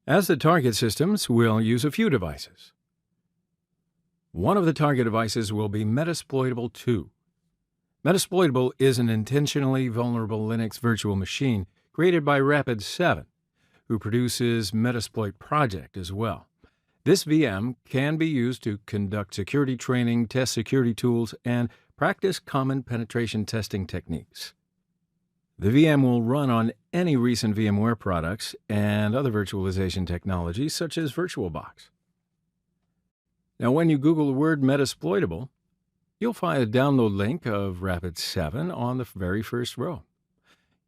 As the target systems, we'll use a few devices. One of the target devices will be Metasploitable 2. Metasploitable is an intentionally vulnerable Linux virtual machine created by Rapid7, who produces Metasploit Project as well. This VM can be used to conduct security training, test security tools, and practice common penetration testing techniques. The VM will run on any recent VMware products and other virtualization technologies such as VirtualBox. Now, when you Google the word Metasploitable, you'll find a download link of Rapid7 on the very first row.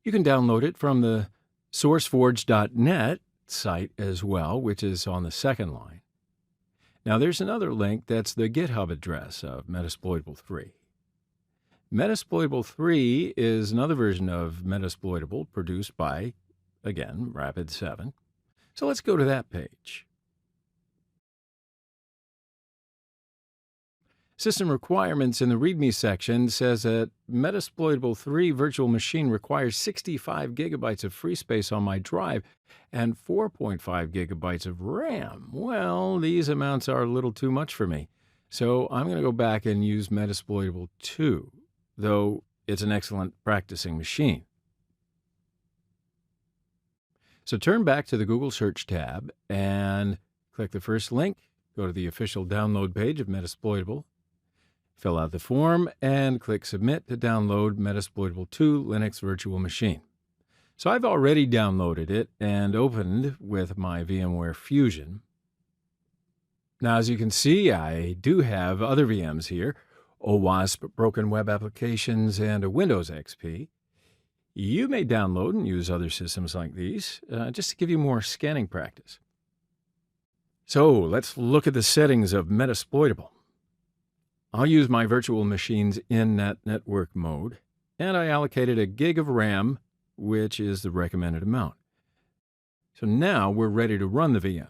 You can download it from the sourceforge.net site as well, which is on the second line. Now, there's another link that's the GitHub address of Metasploitable 3. Metasploitable 3 is another version of Metasploitable produced by, again, Rapid7. So let's go to that page. System requirements in the README section says that Metasploitable 3 virtual machine requires 65 gigabytes of free space on my drive and 4.5 gigabytes of RAM. Well, these amounts are a little too much for me. So I'm going to go back and use Metasploitable 2, though it's an excellent practicing machine. So turn back to the Google Search tab and click the first link, go to the official download page of Metasploitable, fill out the form, and click Submit to download Metasploitable 2 Linux Virtual Machine. So I've already downloaded it and opened with my VMware Fusion. Now, as you can see, I do have other VMs here, OWASP, Broken Web Applications, and a Windows XP. You may download and use other systems like these, just to give you more scanning practice. So let's look at the settings of Metasploitable. I'll use my virtual machines in network mode, and I allocated a gig of RAM, which is the recommended amount. So now we're ready to run the VM.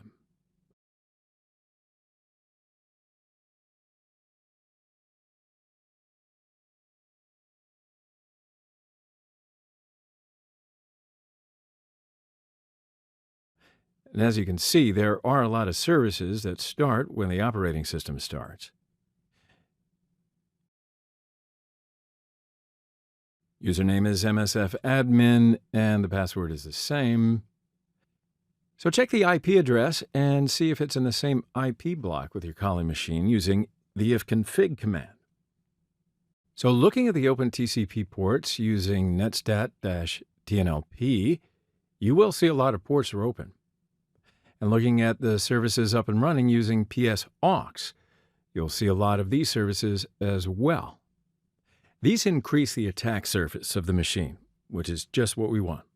And as you can see, there are a lot of services that start when the operating system starts. Username is msfadmin, and the password is the same. So check the IP address and see if it's in the same IP block with your calling machine using the ifconfig command. So looking at the OpenTCP ports using netstat-tnlp, you will see a lot of ports are open. And looking at the services up and running using PSAUX, you'll see a lot of these services as well. These increase the attack surface of the machine, which is just what we want.